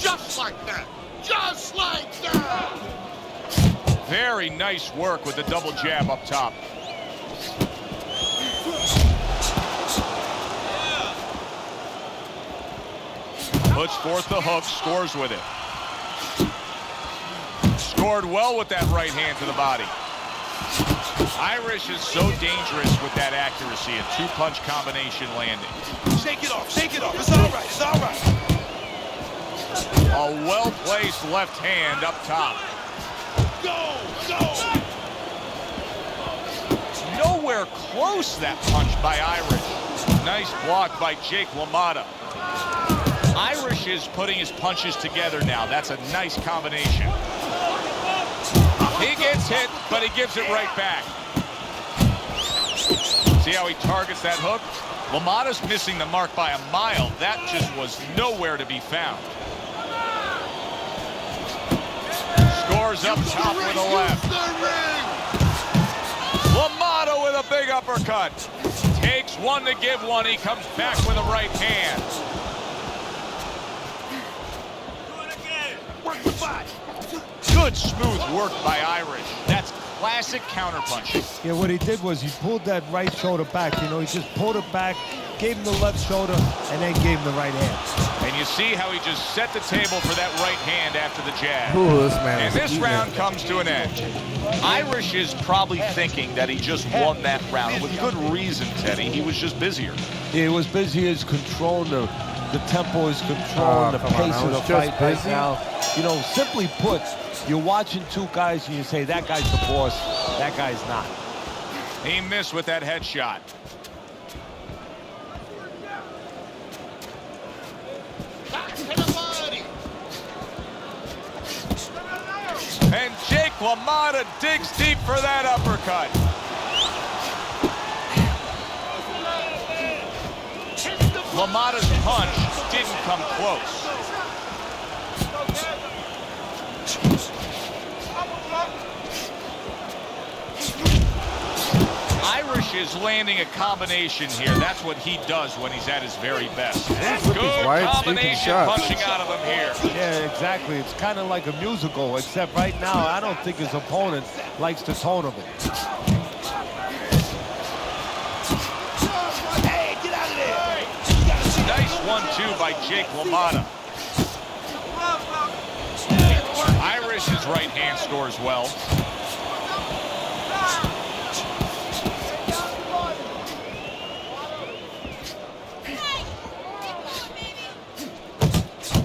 Speaker 3: Just like that. Just like that.
Speaker 4: Very nice work with the double jab up top. Puts forth the hook, scores with it. Scored well with that right hand to the body. Irish is so dangerous with that accuracy, a two-punch combination landing.
Speaker 2: Shake it off, shake it off. It's all right, it's all right.
Speaker 4: A well-placed left hand up top.
Speaker 2: Go, go.
Speaker 4: Nowhere close that punch by Irish. Nice block by Jake LaMotta. Irish is putting his punches together now. That's a nice combination. He gets hit, but he gives it right back. See how he targets that hook? LaMotta's missing the mark by a mile. That just was nowhere to be found. Scores up top with a left. LaMotta with a big uppercut. Takes one to give one. He comes back with a right hand. Good smooth work by Irish. That's classic counterpunching.
Speaker 5: Yeah, what he did was he pulled that right shoulder back. You know, he just pulled it back, gave him the left shoulder, and then gave him the right hand.
Speaker 4: And you see how he just set the table for that right hand after the jab.
Speaker 1: Ooh, this man
Speaker 4: And
Speaker 1: is
Speaker 4: this
Speaker 1: eating
Speaker 4: round
Speaker 1: it.
Speaker 4: comes to an end. Irish is probably thinking that he just won that round. With good reason, Teddy. He was just busier.
Speaker 5: He was busy as controlling the tempo, is controlling the
Speaker 1: come on,
Speaker 5: pace
Speaker 1: I
Speaker 5: of the
Speaker 1: was just
Speaker 5: fight right
Speaker 1: busy.
Speaker 5: now. You know, simply put, you're watching two guys and you say, that guy's the boss, that guy's not.
Speaker 4: He missed with that headshot. And Jake LaMotta digs deep for that uppercut. LaMotta's punch didn't come close. Irish is landing a combination here. That's what he does when he's at his very best.
Speaker 1: With these
Speaker 4: Good
Speaker 1: wide, sweeping
Speaker 4: combination
Speaker 1: shots.
Speaker 4: punching out of him here.
Speaker 5: Yeah, exactly. It's kind of like a musical, except right now, I don't think his opponent likes the tone of it.
Speaker 4: Nice 1-2 by Jake LaMotta. Irish's right hand scores well.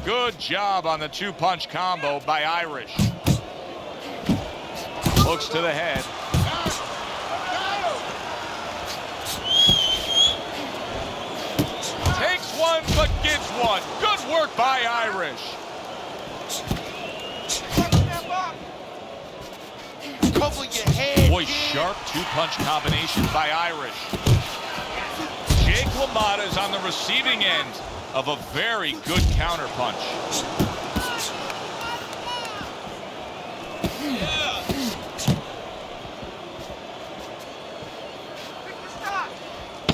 Speaker 4: Good job on the two-punch combo by Irish. Looks to the head. Takes one, but gives one. Good work by Irish.
Speaker 2: Cover your head.
Speaker 4: Boy, sharp two-punch combination by Irish. Jake LaMotta is on the receiving end of a very good counterpunch. Yeah.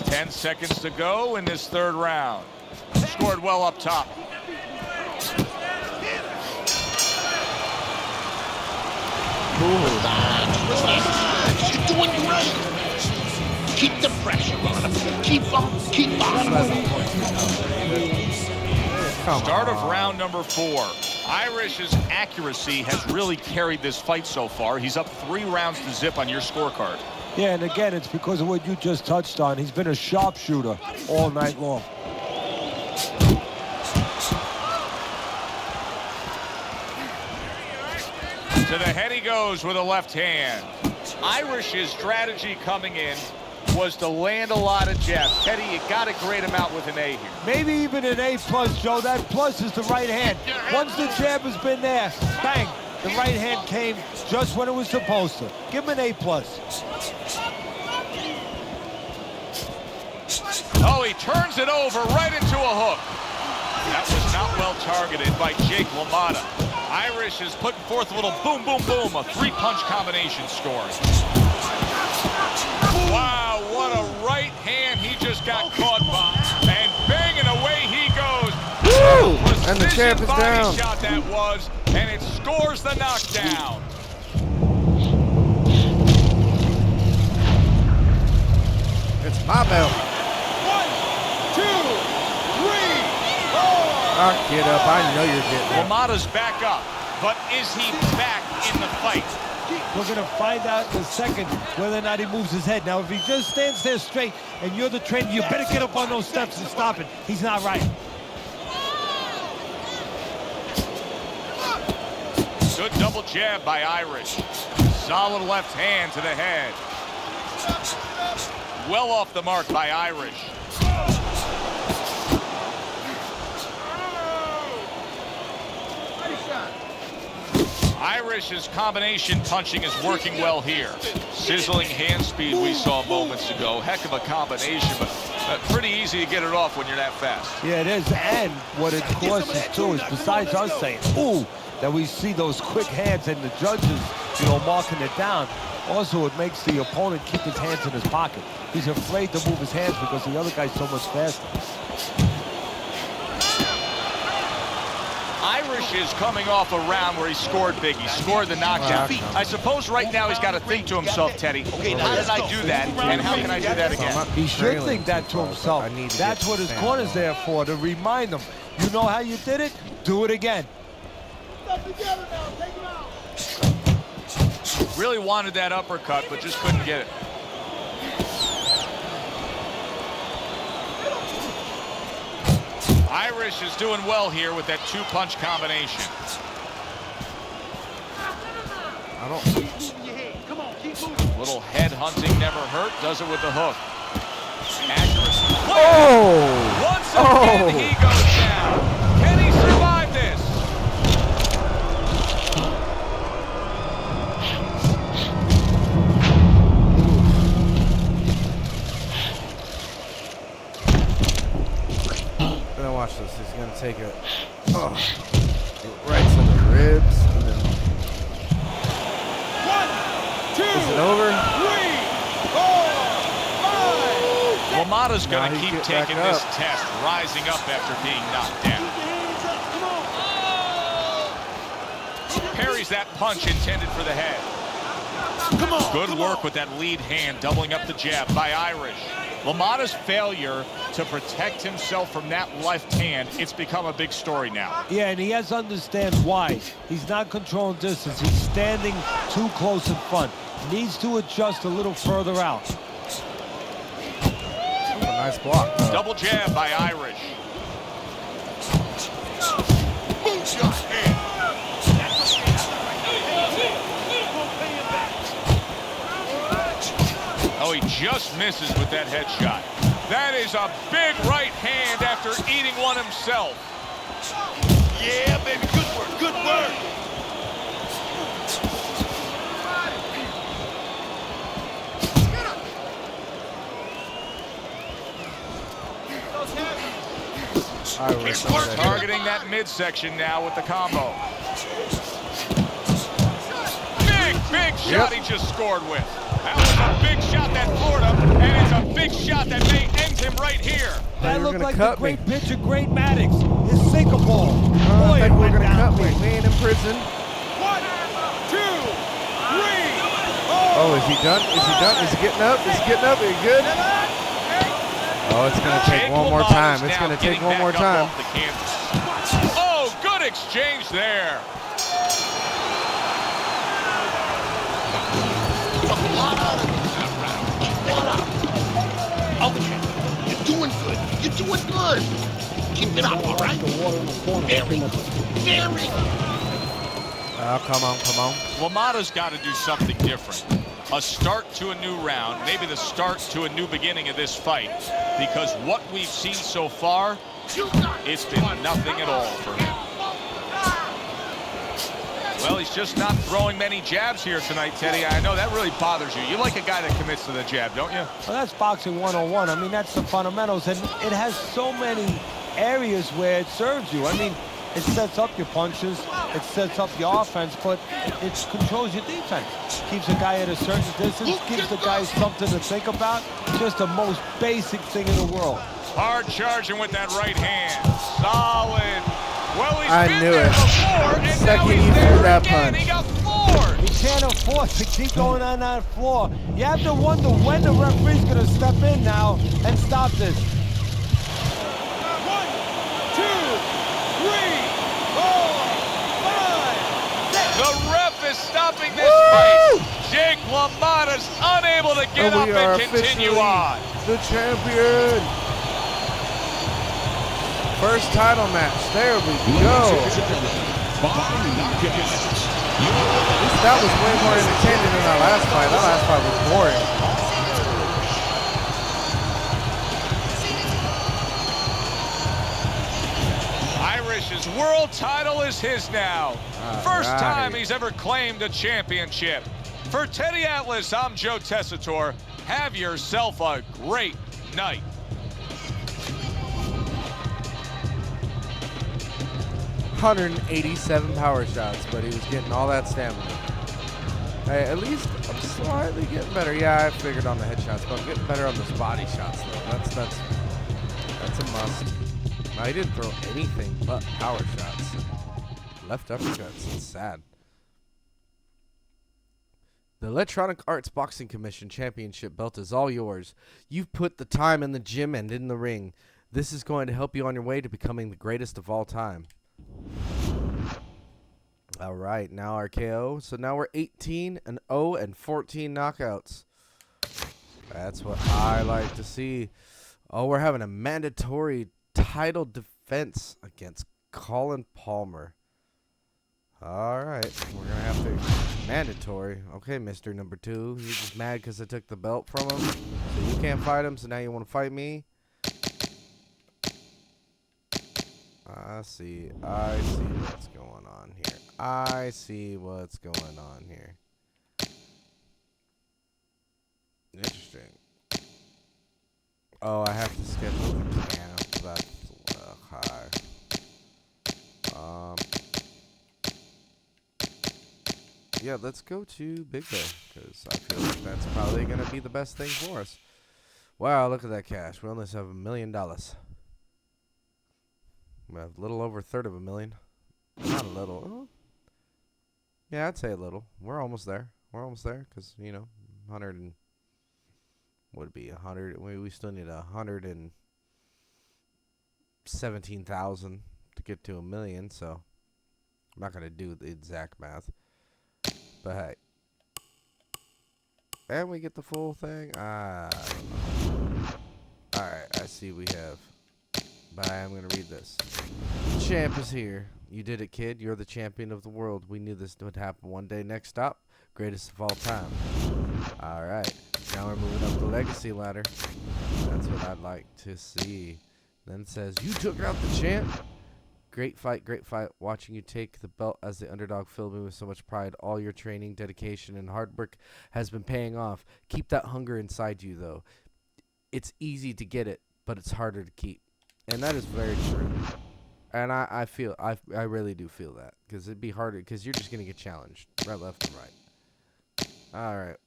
Speaker 4: 10 seconds to go in this third round. Scored well up top.
Speaker 3: You're doing great. Keep the pressure on him. Keep on.
Speaker 4: Start of round number 4. Irish's accuracy has really carried this fight so far. He's up 3 rounds to zip on your scorecard.
Speaker 5: Yeah, and again, it's because of what you just touched on. He's been a sharpshooter all night long.
Speaker 4: To the head he goes with a left hand. Irish's strategy coming in was to land a lot of jabs. Teddy, you got to grade him out with an A here.
Speaker 5: Maybe even an A+, Joe. That plus is the right hand. Once the jab has been there, bang, the right hand came just when it was supposed to. Give him an A+.
Speaker 4: Oh, he turns it over right into a hook. That was not well targeted by Jake LaMotta. Irish is putting forth a little boom, boom, boom, a 3-punch combination score. Wow, what a right hand he just got caught by. And banging away he goes.
Speaker 1: Woo! And the
Speaker 4: Precision
Speaker 1: champ is
Speaker 4: body
Speaker 1: down.
Speaker 4: shot that was, and it scores the knockdown.
Speaker 1: It's my belt.
Speaker 4: 1, 2, 3, 4.
Speaker 1: Knock it up. I know you're getting it.
Speaker 4: LaMotta's back up, but is he back in the fight?
Speaker 5: We're going to find out in a second whether or not he moves his head. Now, if he just stands there straight and you're the trainer, you better get up on those steps and stop it. He's not right.
Speaker 4: Good double jab by Irish. Solid left hand to the head. Well off the mark by Irish. Irish's combination punching is working well here. Sizzling hand speed we saw moments ago. Heck of a combination, but pretty easy to get it off when you're that fast.
Speaker 5: Yeah, it is. And what it causes too is, besides us saying, ooh, that we see those quick hands and the judges, you know, marking it down, also it makes the opponent keep his hands in his pocket. He's afraid to move his hands because the other guy's so much faster.
Speaker 4: Irish is coming off a round where he scored big. He scored the knockdown. I suppose right now he's got to think to himself, Teddy, okay, how did I do that, and how can I do that again?
Speaker 5: He should think that to himself. That's what his corner's there for, to remind him. You know how you did it? Do it again.
Speaker 4: Really wanted that uppercut, but just couldn't get it. Irish is doing well here with that two-punch combination. Little head hunting never hurt. Does it with the hook. Accuracy. Once again, he goes down. Can he survive this?
Speaker 1: Now watch this. He's gonna take it right to the ribs. And then...
Speaker 2: 1, 2,
Speaker 1: Is it over?
Speaker 2: 3, 4, 5.
Speaker 4: LaMotta's going to
Speaker 1: Nah, he
Speaker 4: keep
Speaker 1: get back
Speaker 4: taking this
Speaker 1: up.
Speaker 4: test, rising up after being knocked down. Parries that punch intended for the head. Good work with that lead hand, doubling up the jab by Irish. LaMotta's failure to protect himself from that left hand, it's become a big story now.
Speaker 5: Yeah, and he has to understand why. He's not controlling distance. He's standing too close in front. Needs to adjust a little further out.
Speaker 1: A nice block.
Speaker 4: Double jab by Irish. Oh, he just misses with that headshot. That is a big right hand after eating one himself.
Speaker 2: Yeah, baby, good work, good work.
Speaker 1: Irish.
Speaker 4: Targeting that midsection now with the combo. Big shot he just scored with. That was a big shot that floored him, and it's a big shot that may end him right here.
Speaker 5: That
Speaker 1: You're
Speaker 5: looked
Speaker 1: gonna
Speaker 5: like the
Speaker 1: cut
Speaker 5: great
Speaker 1: me.
Speaker 5: pitcher, Great Maddox. His sinker ball.
Speaker 1: I
Speaker 5: Boy,
Speaker 1: think
Speaker 5: it
Speaker 1: we're
Speaker 5: went
Speaker 1: gonna
Speaker 5: down
Speaker 1: cut me.
Speaker 5: quick.
Speaker 1: We ain't in prison.
Speaker 2: 1, 2, 3, 4.
Speaker 1: Oh, is he done? Is he done? Is he getting up? Is he getting up? Are you good? Oh, it's gonna take
Speaker 4: Jake
Speaker 1: one more
Speaker 4: LaMotta's
Speaker 1: time. It's
Speaker 4: now
Speaker 1: gonna take
Speaker 4: getting
Speaker 1: one more
Speaker 4: back up
Speaker 1: time.
Speaker 4: off the canvas. Oh, good exchange there.
Speaker 7: Okay, you're doing good. You're doing good. Keep it up, all right? Very good. Very good.
Speaker 1: Oh, come on, come on.
Speaker 4: LaMotta's got to do something different. A start to a new round, maybe the start to a new beginning of this fight. Because what we've seen so far, it's been nothing at all for him. Well, he's just not throwing many jabs here tonight, Teddy. I know that really bothers you. You like a guy that commits to the jab, don't you?
Speaker 5: Well, that's boxing 101. I mean, that's the fundamentals, and it has so many areas where it serves you. I mean, it sets up your punches, it sets up your offense, but it controls your defense. Keeps a guy at a certain distance, gives the guy something to think about. Just the most basic thing in the world.
Speaker 4: Hard charging with that right hand. Solid. Well, he's
Speaker 1: I
Speaker 4: been
Speaker 1: knew
Speaker 4: there
Speaker 1: it.
Speaker 4: before, and
Speaker 1: Second
Speaker 4: now he's
Speaker 1: he threw
Speaker 4: there
Speaker 1: that
Speaker 4: again.
Speaker 1: punch.
Speaker 4: He got floored.
Speaker 5: You can't afford to keep going on that floor. You have to wonder when the referee's going to step in now and stop this.
Speaker 2: 1, 2, 3, 4, 5, 6.
Speaker 4: The ref is stopping this fight. Jake LaMotta's unable to get up
Speaker 1: we are
Speaker 4: and continue
Speaker 1: officially
Speaker 4: on.
Speaker 1: the champion. First title match. There we go. That was way more entertaining than our last fight. That last fight was boring.
Speaker 4: Irish is world title is his now. First
Speaker 1: right.
Speaker 4: time he's ever claimed a championship. For Teddy Atlas, I'm Joe Tessitore. Have yourself a great night.
Speaker 1: 187 power shots, but he was getting all that stamina. Hey, at least I'm slightly getting better. Yeah, I figured on the headshots, but I'm getting better on those body shots, though. That's a must. No, he didn't throw anything but power shots. Left uppercuts. It's sad. The Electronic Arts Boxing Commission Championship belt is all yours. You've put the time in the gym and in the ring. This is going to help you on your way to becoming the greatest of all time. All right, now RKO. So now we're 18-0 and 14 knockouts. That's what I like to see. Oh, we're having a mandatory title defense against Colin Palmer. All right, we're going to have to mandatory. Okay, Mr. Number 2. You're just mad because I took the belt from him. So you can't fight him, so now you want to fight me? I see what's going on here. I see what's going on here. Interesting. Oh, I have to schedule the camp. That's high. Yeah, let's go to Big Bear, because I feel like that's probably going to be the best thing for us. Wow, look at that cash. We only have $1 million. We have a little over a third of $1 million. Not a little. Oh. Yeah, I'd say a little. We're almost there. We're almost there, because, 100 and... would it be 100? We still need 117,000 to get to $1 million, so I'm not going to do the exact math. But hey. And we get the full thing? I don't know. Alright, I see we have. But I am going to read this. Champ is here. You did it, kid. You're the champion of the world. We knew this would happen one day. Next stop, greatest of all time. Alright. Now we're moving up the legacy ladder. That's what I'd like to see. Then it says, you took out the champ. Great fight, great fight. Watching you take the belt as the underdog filled me with so much pride. All your training, dedication, and hard work has been paying off. Keep that hunger inside you, though. It's easy to get it, but it's harder to keep. And that is very true. And I really do feel that. Because it'd be harder, because you're just going to get challenged. Right, left, and right. Alright.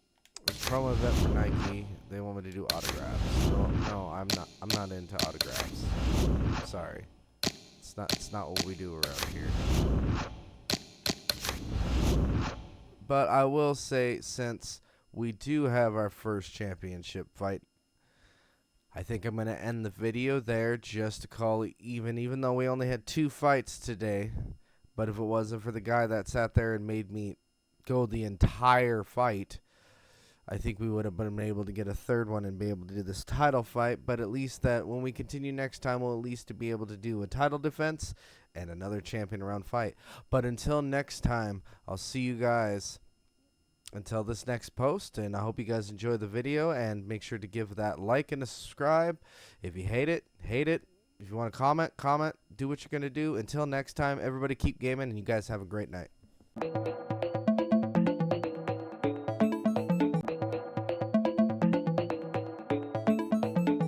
Speaker 1: There's a promo event for Nike. They want me to do autographs. No, I'm not into autographs. Sorry. It's not what we do around here. But I will say, since we do have our first championship fight, I think I'm going to end the video there just to call it even though we only had 2 fights today. But if it wasn't for the guy that sat there and made me go the entire fight, I think we would have been able to get a third one and be able to do this title fight. But at least that when we continue next time, we'll at least to be able to do a title defense and another champion round fight. But until next time, I'll see you guys until this next post. And I hope you guys enjoy the video. And make sure to give that like and a subscribe. If you hate it, hate it. If you want to comment. Do what you're going to do. Until next time, everybody keep gaming. And you guys have a great night.